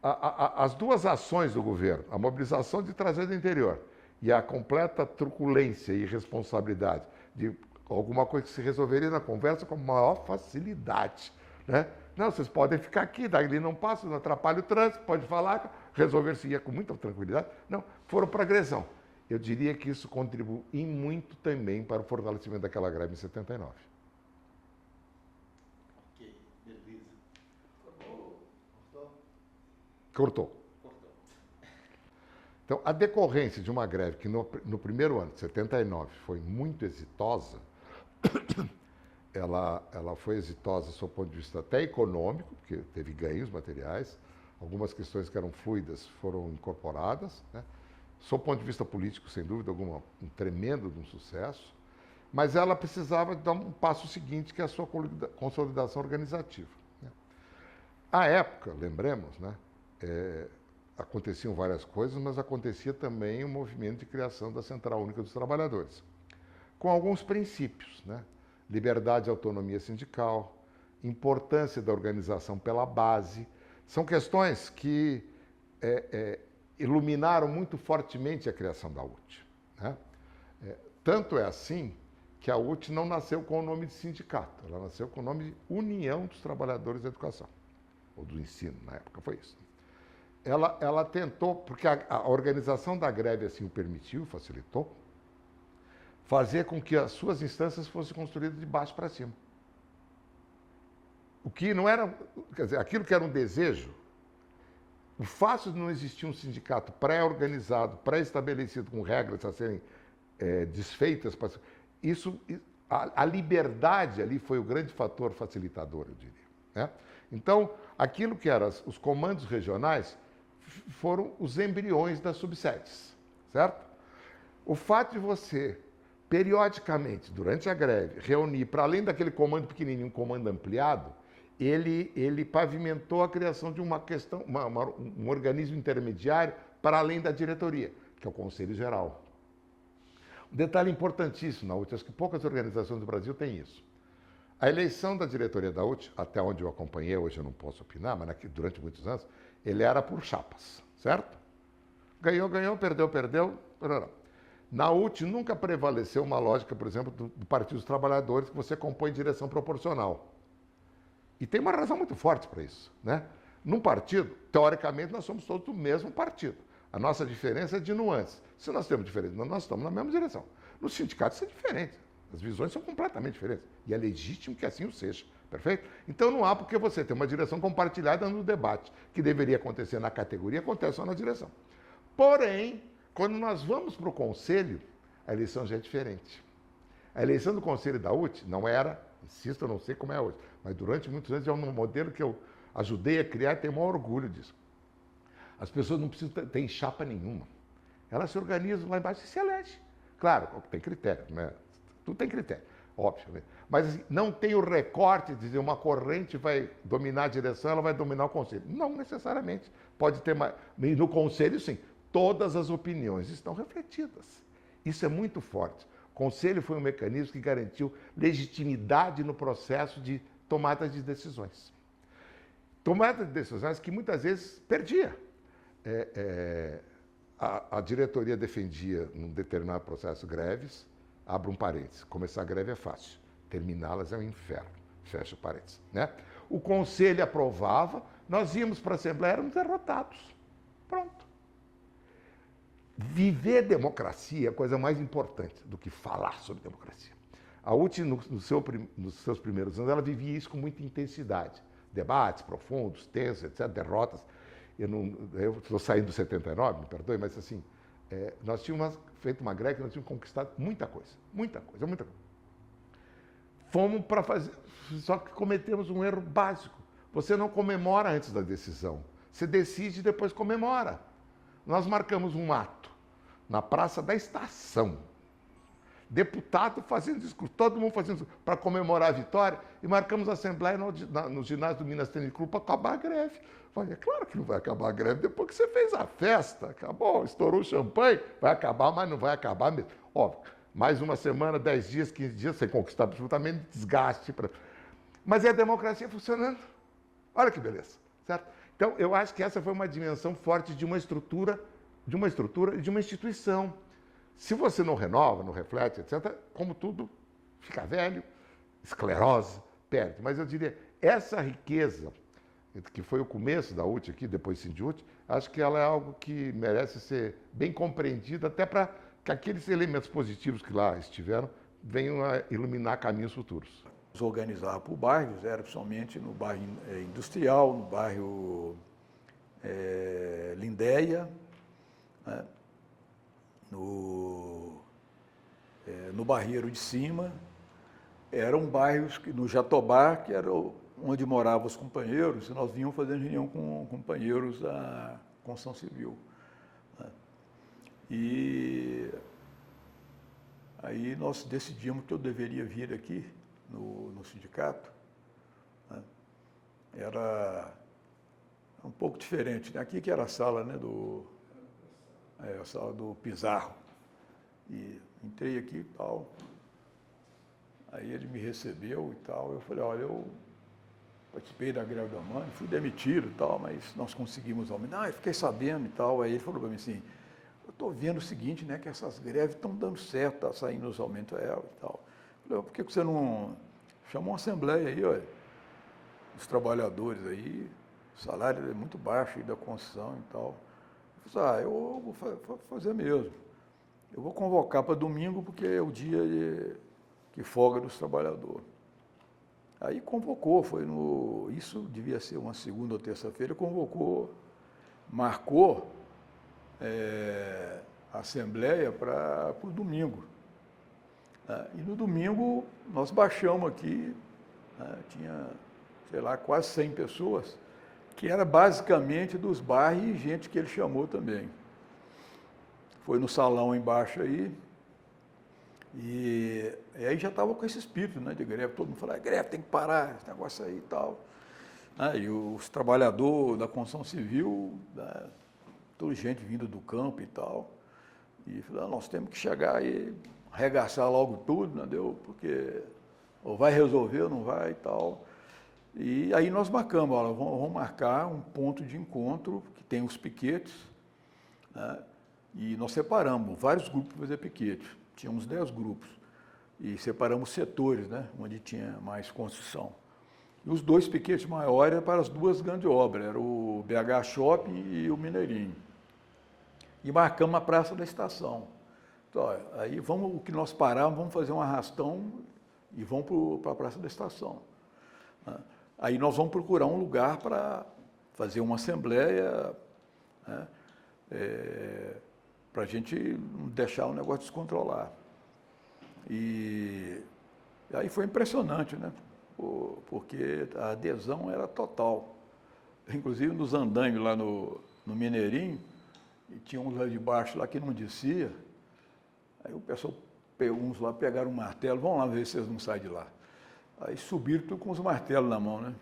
O: as duas ações do governo, a mobilização de trazer do interior e a completa truculência e irresponsabilidade de alguma coisa que se resolveria na conversa com a maior facilidade, né? Não, vocês podem ficar aqui, dali não passa, não atrapalha o trânsito, pode falar, resolver-se-ia com muita tranquilidade. Não, foram para agressão. Eu diria que isso contribui muito também para o fortalecimento daquela greve em 79.
P: Ok, beleza. Cortou?
O: Cortou. Então, a decorrência de uma greve que no primeiro ano, de 79, foi muito exitosa, ela foi exitosa do seu ponto de vista até econômico, porque teve ganhos materiais, algumas questões que eram fluidas foram incorporadas, né? Do ponto de vista político, sem dúvida alguma, um tremendo de um sucesso, mas ela precisava dar um passo seguinte, que é a sua consolidação organizativa. Né? À época, lembremos, né, aconteciam várias coisas, mas acontecia também um movimento de criação da Central Única dos Trabalhadores, com alguns princípios, né? Liberdade e autonomia sindical, importância da organização pela base, são questões que iluminaram muito fortemente a criação da UT. Né? Tanto é assim que a UT não nasceu com o nome de sindicato, ela nasceu com o nome de União dos Trabalhadores da Educação, ou do Ensino, na época foi isso. Ela tentou, porque a organização da greve assim o permitiu, facilitou, fazer com que as suas instâncias fossem construídas de baixo para cima. O que não era, quer dizer, aquilo que era um desejo, o fato de não existir um sindicato pré-organizado, pré-estabelecido, com regras a serem desfeitas, a liberdade ali foi o grande fator facilitador, eu diria. Né? Então, aquilo que eram os comandos regionais foram os embriões das subsedes, certo? O fato de você, periodicamente, durante a greve, reunir, para além daquele comando pequenininho, um comando ampliado, ele pavimentou a criação de uma questão, um organismo intermediário para além da diretoria, que é o Conselho Geral. Um detalhe importantíssimo na UT, acho que poucas organizações do Brasil têm isso. A eleição da diretoria da UT, até onde eu acompanhei, hoje eu não posso opinar, mas durante muitos anos, ele era por chapas, certo? Ganhou, perdeu. Na UT nunca prevaleceu uma lógica, por exemplo, do Partido dos Trabalhadores, que você compõe em direção proporcional. E tem uma razão muito forte para isso. Né? Num partido, teoricamente, nós somos todos do mesmo partido. A nossa diferença é de nuances. Se nós temos diferença, nós estamos na mesma direção. Nos sindicatos isso é diferente. As visões são completamente diferentes. E é legítimo que assim o seja. Perfeito? Então não há porque você ter uma direção compartilhada no debate, que deveria acontecer na categoria, acontece só na direção. Porém, quando nós vamos para o conselho, a eleição já é diferente. A eleição do conselho da UT não era, insisto, eu não sei como é hoje, mas durante muitos anos é um modelo que eu ajudei a criar e tenho o maior orgulho disso. As pessoas não precisam ter chapa nenhuma. Elas se organizam lá embaixo e se elegem. Claro, tem critério, né? Tudo tem critério, óbvio. Né? Mas assim, não tem o recorte de dizer uma corrente vai dominar a direção, ela vai dominar o conselho. Não necessariamente. Pode ter mais. E no conselho, sim, todas as opiniões estão refletidas. Isso é muito forte. O conselho foi um mecanismo que garantiu legitimidade no processo de tomada de decisões. Tomada de decisões que muitas vezes perdia. A diretoria defendia, num determinado processo, greves, abro um parênteses, começar a greve é fácil, terminá-las é um inferno, fecha o parênteses. Né? O conselho aprovava, nós íamos para a Assembleia, éramos derrotados. Pronto. Viver democracia é a coisa mais importante do que falar sobre democracia. A UT, nos seus primeiros anos, ela vivia isso com muita intensidade. Debates profundos, tensos, etc., derrotas. Eu estou saindo de 79, me perdoe, mas assim, nós tínhamos feito uma greve que nós tínhamos conquistado muita coisa. Fomos para fazer, só que cometemos um erro básico. Você não comemora antes da decisão. Você decide e depois comemora. Nós marcamos um ato na Praça da Estação. Deputado fazendo discurso, todo mundo fazendo discurso para comemorar a vitória, e marcamos a Assembleia no ginásio do Minas Tênis Clube para acabar a greve. Falei, é claro que não vai acabar a greve depois que você fez a festa, acabou, estourou o champanhe, vai acabar, mas não vai acabar mesmo. Óbvio, mais uma semana, 10 dias, 15 dias, sem conquistar absolutamente desgaste. Mas é a democracia funcionando. Olha que beleza, certo? Então, eu acho que essa foi uma dimensão forte de uma estrutura e de uma instituição. Se você não renova, não reflete, etc., como tudo, fica velho, esclerose, perde. Mas eu diria, essa riqueza, que foi o começo da UT aqui, depois Sindut, acho que ela é algo que merece ser bem compreendida, até para que aqueles elementos positivos que lá estiveram venham a iluminar caminhos futuros.
N: Nos organizar por bairros, era principalmente no bairro industrial, no bairro Lindéia, né? no Barreiro de Cima. Eram bairros no Jatobá, que era onde moravam os companheiros, e nós vínhamos fazendo reunião com companheiros da construção civil. Né? E aí nós decidimos que eu deveria vir aqui no sindicato. Né? Era um pouco diferente, né? Aqui que era a sala, né, a sala do Pizarro. E entrei aqui e tal. Aí ele me recebeu e tal. Eu falei, olha, eu participei da greve da mãe, fui demitido e tal, mas nós conseguimos aumentar. Eu fiquei sabendo e tal. Aí ele falou para mim assim, eu estou vendo o seguinte, né, que essas greves estão dando certo, está saindo os aumentos e tal. Eu falei, por que você não chamou uma assembleia aí, olha, os trabalhadores aí, o salário é muito baixo aí da construção e tal. Eu falei, eu vou fazer mesmo. Eu vou convocar para domingo porque é o dia que folga dos trabalhadores. Aí convocou, isso devia ser uma segunda ou terça-feira, convocou, marcou a assembleia para o domingo. E no domingo nós baixamos aqui, tinha, sei lá, quase 100 pessoas, que era basicamente dos bairros e gente que ele chamou também. Foi no salão embaixo aí, e aí já estava com esse espírito, né, de greve, todo mundo falava, greve, tem que parar, esse negócio aí e tal. E os trabalhadores da construção civil, toda gente vindo do campo e tal, e falaram, nós temos que chegar e arregaçar logo tudo, entendeu? Porque ou vai resolver ou não vai e tal. E aí nós marcamos, olha, vamos marcar um ponto de encontro que tem os piquetes, né? E nós separamos vários grupos para fazer piquete. Tinha uns 10 grupos. E separamos setores, né, onde tinha mais construção. E os 2 piquetes maiores eram para as 2 grandes obras, era o BH Shopping e o Mineirinho. E marcamos a Praça da Estação. Então, aí o que nós paramos, vamos fazer um arrastão e vamos para a Praça da Estação. Né? Aí nós vamos procurar um lugar para fazer uma assembleia, né, para a gente não deixar o negócio descontrolar. E aí foi impressionante, né? Porque a adesão era total. Inclusive nos andaimes lá no Mineirinho, e tinha uns lá de baixo lá que não descia, aí o pessoal, uns lá pegaram um martelo, vamos lá ver se vocês não saem de lá. Aí subiram tudo com os martelos na mão, né?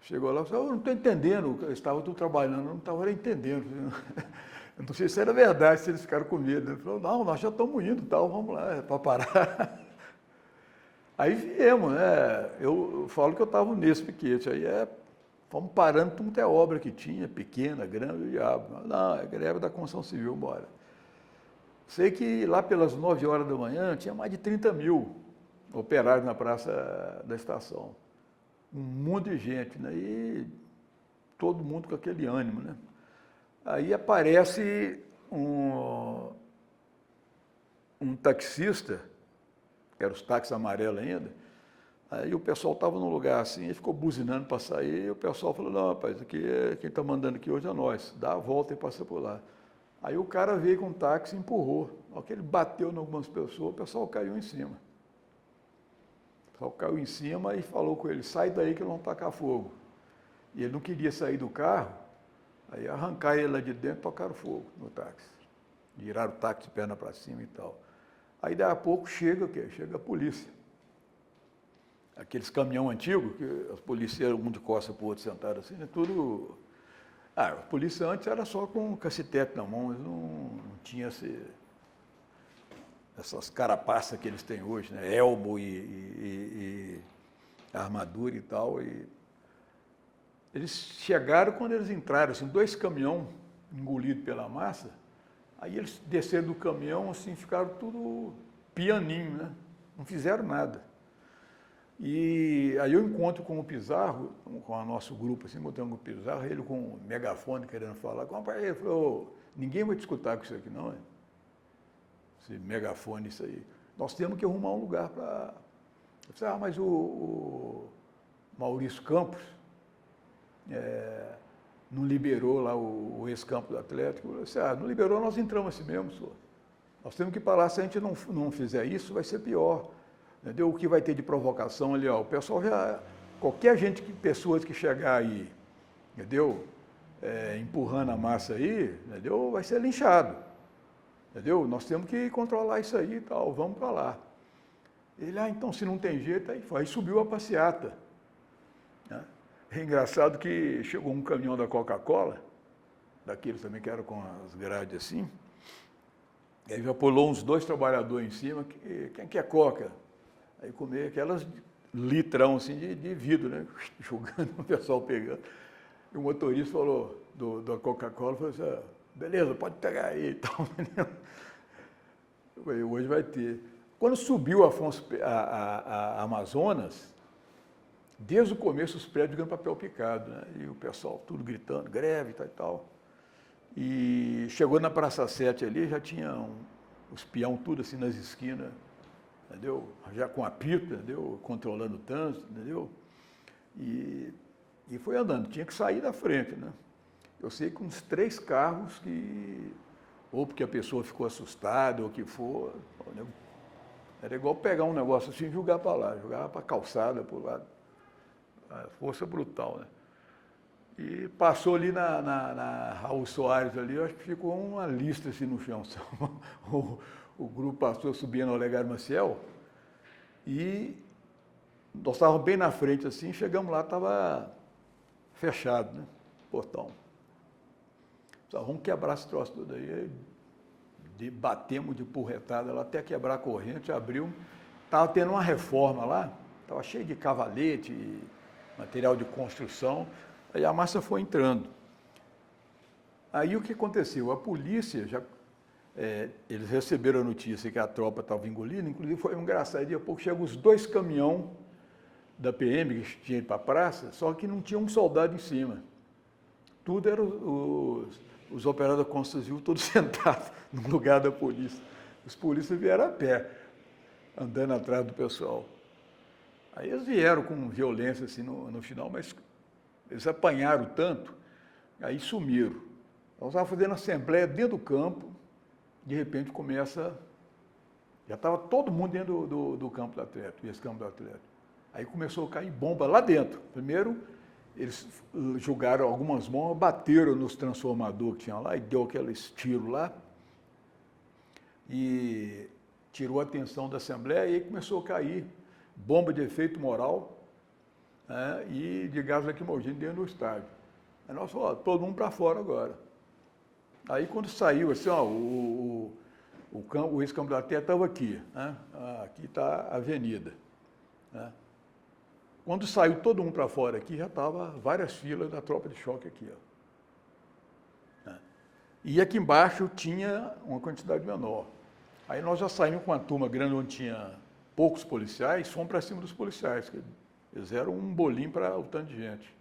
N: Chegou lá e falou, eu não estou entendendo, eu estava tudo trabalhando, eu não estava entendendo. Eu não sei se era verdade, se eles ficaram com medo. Ele falou, não, nós já estamos indo, tal, vamos lá, para parar. Aí viemos, né? Eu falo que eu estava nesse piquete, aí fomos parando tudo é obra que tinha, pequena, grande, o diabo. Não, é greve da construção civil, bora. Sei que lá pelas 9 horas da manhã tinha mais de 30 mil operários na Praça da Estação. Um monte de gente, né? E todo mundo com aquele ânimo, né? Aí aparece um taxista, que era os táxis amarelos ainda, aí o pessoal estava num lugar assim, ele ficou buzinando para sair, e o pessoal falou, não, rapaz, aqui quem está mandando aqui hoje é nós, dá a volta e passa por lá. Aí o cara veio com um táxi e empurrou. Na hora que ele bateu em algumas pessoas, o pessoal caiu em cima. O pessoal caiu em cima e falou com ele, sai daí que vão tacar fogo. E ele não queria sair do carro, aí arrancaram ele lá de dentro e tocaram fogo no táxi. Viraram o táxi de perna para cima e tal. Aí daí a pouco chega o quê? Chega a polícia. Aqueles caminhão antigos, que os policiais, um de costas para o outro sentaram assim, né? Tudo... a polícia antes era só com cacetete na mão, eles não tinha essas carapaças que eles têm hoje, né? Elmo e armadura e tal. E eles chegaram quando eles entraram, assim, 2 caminhões engolidos pela massa, aí eles desceram do caminhão, assim, ficaram tudo pianinho, né? Não fizeram nada. E aí eu encontro com o Pizarro, com o nosso grupo, assim, encontrando com o Pizarro, ele com um megafone querendo falar, ele falou, ninguém vai te escutar com isso aqui não, esse megafone, isso aí. Nós temos que arrumar um lugar para... Eu falei, mas o Maurício Campos não liberou lá o ex-campo do Atlético. Eu disse, não liberou, nós entramos assim mesmo, senhor. Nós temos que parar, se a gente não fizer isso, vai ser pior. Entendeu? O que vai ter de provocação ali, ó, o pessoal já... Qualquer pessoas que chegar aí, entendeu? Empurrando a massa aí, entendeu? Vai ser linchado. Entendeu? Nós temos que controlar isso aí e tal, vamos para lá. Ele, então se não tem jeito, aí subiu a passeata. Né? É engraçado que chegou um caminhão da Coca-Cola, daqueles também que eram com as grades assim, e aí já pulou uns 2 trabalhadores em cima, quem quer Coca? Aí comer aquelas litrão assim de vidro, né? Jogando, o pessoal pegando. E o motorista falou, da Coca-Cola, falou assim, beleza, pode pegar aí e tal. Hoje vai ter. Quando subiu a Amazonas, desde o começo os prédios ganham papel picado, né? E o pessoal tudo gritando, greve e tal. E chegou na Praça 7 ali, já tinha os peão tudo assim nas esquinas, entendeu? Já com apito, entendeu? Controlando o trânsito, entendeu? E foi andando, tinha que sair da frente, né? Eu sei que uns 3 carros que, ou porque a pessoa ficou assustada, ou o que for, era igual pegar um negócio assim e jogar para lá, jogar para a calçada, para o lado. A força brutal, né? E passou ali na Raul Soares ali, eu acho que ficou uma lista assim no chão. O grupo passou subindo ao Olegário Maciel e nós estávamos bem na frente assim, chegamos lá, estava fechado, né? Portão. Só vamos quebrar esse troço tudo aí. Batemos de porretada lá até quebrar a corrente, abriu. Estava tendo uma reforma lá, estava cheio de cavalete, material de construção. Aí a massa foi entrando. Aí o que aconteceu? A polícia, eles receberam a notícia que a tropa estava engolindo, inclusive foi engraçado, daqui a pouco chegam os 2 caminhões da PM que tinha ido para a praça, só que não tinha um soldado em cima. Tudo eram os operadores da construção civil todos sentados no lugar da polícia. Os polícias vieram a pé, andando atrás do pessoal. Aí eles vieram com violência assim no final, mas eles apanharam tanto, aí sumiram. Nós estávamos fazendo assembleia dentro do campo, de repente já estava todo mundo dentro do campo do Atlético, esse campo do Atlético. Aí começou a cair bomba lá dentro. Primeiro, eles jogaram algumas bombas, bateram nos transformadores que tinham lá e deu aqueles tiros lá. E tirou a atenção da Assembleia e aí começou a cair bomba de efeito moral, né, e de gás lacrimogêneo dentro do estádio. Aí nós falamos, todo mundo para fora agora. Aí quando saiu, assim, o ex-campo da terra estava aqui, né? Aqui está a avenida. Né? Quando saiu todo mundo para fora aqui, já estava várias filas da tropa de choque aqui. Ó. Né? E aqui embaixo tinha uma quantidade menor. Aí nós já saímos com uma turma grande onde tinha poucos policiais, fomos para cima dos policiais, que eles eram um bolinho para o tanto de gente.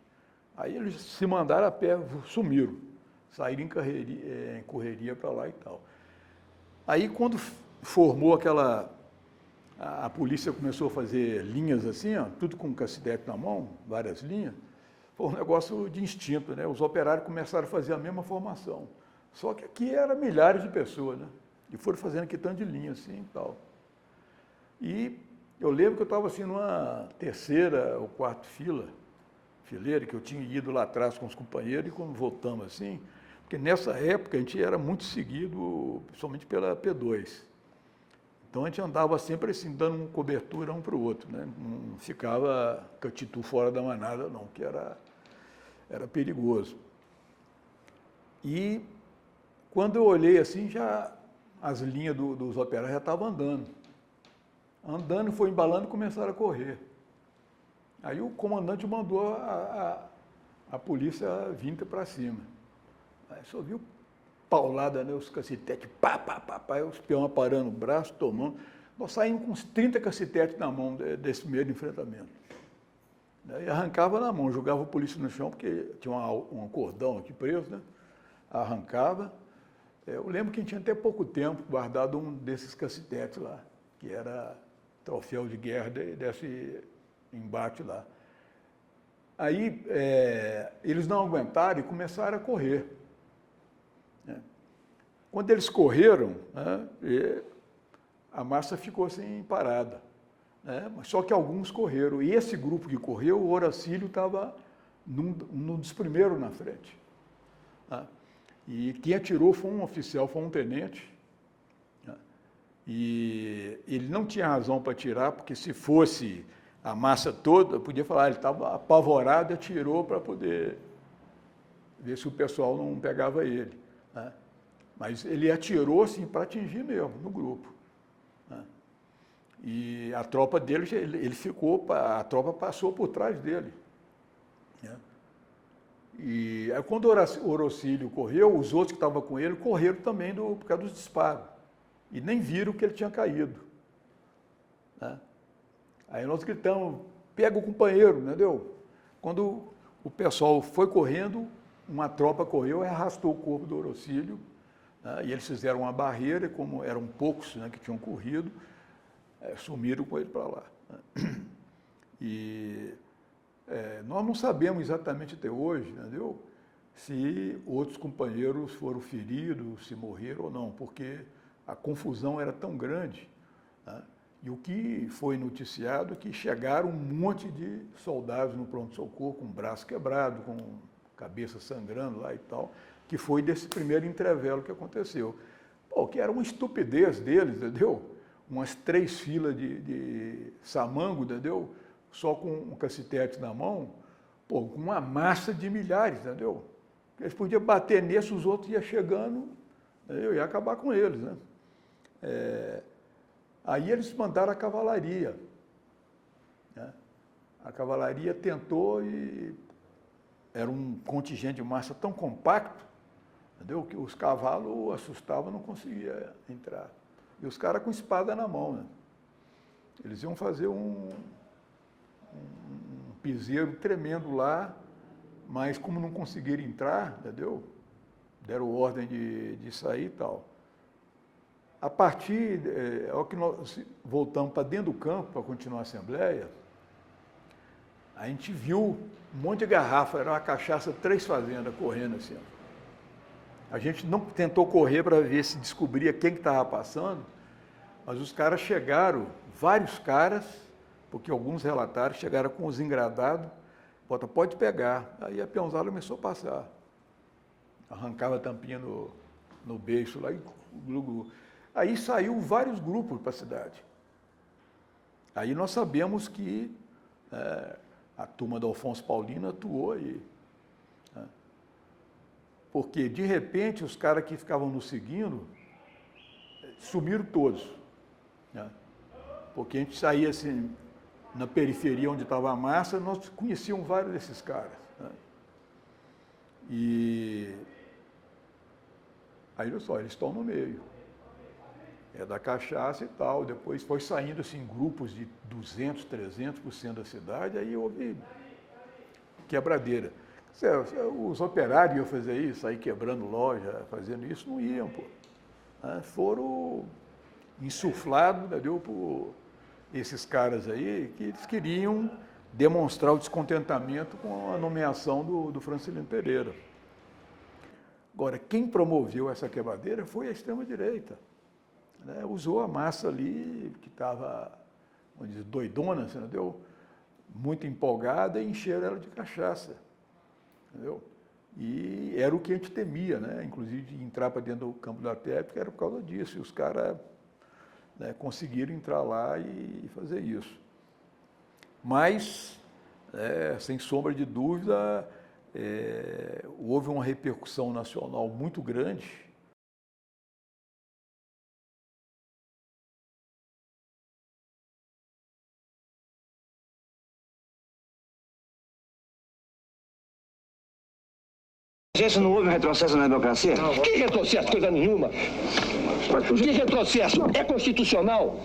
N: Aí eles se mandaram a pé, sumiram, saíram em correria para lá e tal. Aí quando formou a polícia começou a fazer linhas assim, ó, tudo com cacetete na mão, várias linhas, foi um negócio de instinto, né? Os operários começaram a fazer a mesma formação. Só que aqui eram milhares de pessoas, né? E foram fazendo aqui tanto de linha assim e tal. E eu lembro que eu estava assim numa 3ª ou 4ª fileira, que eu tinha ido lá atrás com os companheiros, e quando voltamos assim, porque nessa época a gente era muito seguido, principalmente pela P2. Então a gente andava sempre assim, dando cobertura um para o outro, né? Não ficava catitu fora da manada, não, que era perigoso. E quando eu olhei assim, já as linhas dos operários já estavam andando. Andando, foi embalando e começaram a correr. Aí o comandante mandou a polícia vir para cima. Aí só viu paulada, né, os cacetetes, pá, os peões aparando o braço, tomando. Nós saímos com uns 30 cacetetes na mão desse primeiro enfrentamento. E arrancava na mão, jogava a polícia no chão, porque tinha um cordão aqui preso, né? Arrancava. Eu lembro que a gente tinha até pouco tempo guardado um desses cacetetes lá, que era troféu de guerra desse embate lá. Aí eles não aguentaram e começaram a correr. Né? Quando eles correram, né, a massa ficou assim parada. Né? Só que alguns correram. E esse grupo que correu, o Horacílio estava num dos primeiros na frente. Né? E quem atirou foi um oficial, foi um tenente. Né? E ele não tinha razão para atirar, porque se fosse a massa toda, podia falar, ele estava apavorado e atirou para poder ver se o pessoal não pegava ele. Né? Mas ele atirou assim, para atingir mesmo, no grupo. Né? E a tropa dele, ele ficou, a tropa passou por trás dele. Né? E aí, quando o Horacílio correu, os outros que estavam com ele correram também por causa dos disparos. E nem viram que ele tinha caído. Né? Aí nós gritamos, pega o companheiro, entendeu? Quando o pessoal foi correndo, uma tropa correu e arrastou o corpo do Horacílio. Né? E eles fizeram uma barreira, como eram poucos, né, que tinham corrido, sumiram com ele para lá. Né? E nós não sabemos exatamente até hoje, entendeu? Se outros companheiros foram feridos, se morreram ou não, porque a confusão era tão grande. Né? E o que foi noticiado é que chegaram um monte de soldados no pronto-socorro com o braço quebrado, com cabeça sangrando lá e tal, que foi desse primeiro entrevelo que aconteceu. Pô, que era uma estupidez deles, entendeu? Umas 3 filas de samango, entendeu? Só com um cacetete na mão, pô, com uma massa de milhares, entendeu? Eles podiam bater nesse, os outros iam chegando, entendeu? Ia acabar com eles, né? Aí eles mandaram a cavalaria. Né? A cavalaria tentou e era um contingente de massa tão compacto, entendeu? Que os cavalos assustavam, não conseguiam entrar. E os caras com espada na mão, né? Eles iam fazer um piseiro tremendo lá, mas como não conseguiram entrar, entendeu? Deram ordem de sair e tal. A partir, ao que nós voltamos para dentro do campo, para continuar a assembleia, a gente viu um monte de garrafa, era uma cachaça 3 fazendas correndo assim. A gente não tentou correr para ver se descobria quem que estava passando, mas os caras chegaram, vários caras, porque alguns relataram, chegaram com os engradados, bota, pode pegar. Aí a peãozada começou a passar. Arrancava a tampinha no beiço lá e glu. Aí saiu vários grupos para a cidade. Aí nós sabemos que a turma do Alfonso Paulino atuou aí. Né? Porque, de repente, os caras que ficavam nos seguindo sumiram todos. Né? Porque a gente saía assim, na periferia onde estava a massa, nós conhecíamos vários desses caras. Né? E aí, olha só, eles estão no meio. É da cachaça e tal, depois foi saindo assim, grupos de 200, 300% da cidade, aí houve quebradeira. Os operários iam fazer isso, sair quebrando loja, fazendo isso, não iam, pô. Foram insuflados, entendeu, por esses caras aí, que eles queriam demonstrar o descontentamento com a nomeação do Francelino Pereira. Agora, quem promoveu essa quebradeira foi a extrema-direita. Né? Usou a massa ali, que estava, vamos dizer, doidona, entendeu? Muito empolgada, e encheram ela de cachaça. Entendeu? E era o que a gente temia, né? Inclusive de entrar para dentro do campo da terra, porque era por causa disso. E os caras, né, conseguiram entrar lá e fazer isso. Mas, sem sombra de dúvida, houve uma repercussão nacional muito grande.
P: Gente, não houve um retrocesso na democracia?
M: Não. Que retrocesso? Coisa nenhuma. Que retrocesso? É constitucional.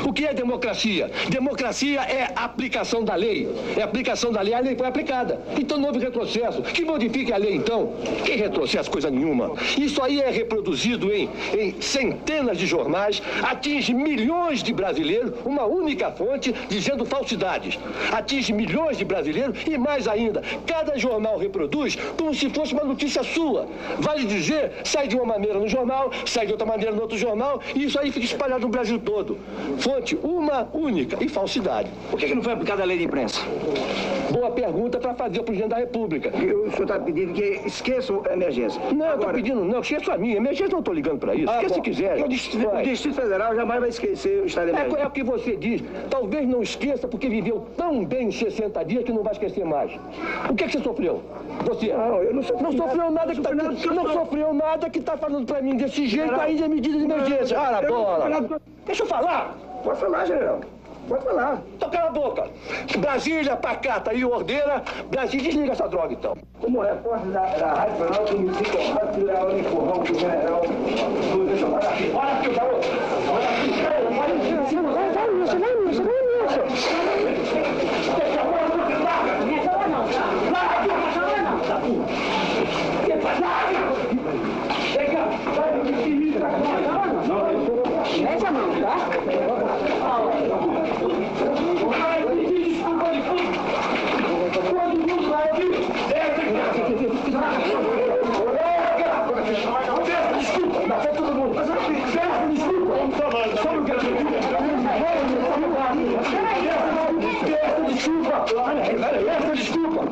M: O que é democracia? Democracia é a aplicação da lei. É a aplicação da lei, a lei foi aplicada. Então não houve retrocesso. Que modifique a lei, então? Que retrocesso? Coisa nenhuma. Isso aí é reproduzido em centenas de jornais, atinge milhões de brasileiros, uma única fonte dizendo falsidades. Atinge milhões de brasileiros e mais ainda, cada jornal reproduz como se fosse uma notícia notícia sua. Vale dizer, sai de uma maneira no jornal, sai de outra maneira no outro jornal, e isso aí fica espalhado no Brasil todo. Fonte uma única e falsidade.
P: Por que não foi aplicada a lei de imprensa?
M: Boa pergunta para fazer para o presidente da República.
P: O senhor está pedindo que esqueça a emergência.
M: Não, eu estou pedindo não, esqueça a minha. Emergência não estou ligando para isso. Esqueça se quiser.
P: O Distrito Federal jamais vai esquecer o estado de emergência.
M: É o que você diz. Talvez não esqueça porque viveu tão bem os 60 dias que não vai esquecer mais. O que você sofreu? Você?
P: Não, eu não sofri.
M: Não sofreu nada que sofreu nada que está falando para mim desse jeito ainda é medida de emergência. Ah, bola. Deixa eu falar.
P: Pode falar, general. Pode falar.
M: Então cala a boca. Brasília, pacata e ordeira. Brasília, desliga essa droga, então.
P: Como repórter da Rádio Federal, que me sinto honrado de levar o empurrão pro general. Deixa eu falar aqui. Olha aqui, garoto. Olha aqui. Vai nisso.
K: Mete a mão, tá?
M: Desculpa.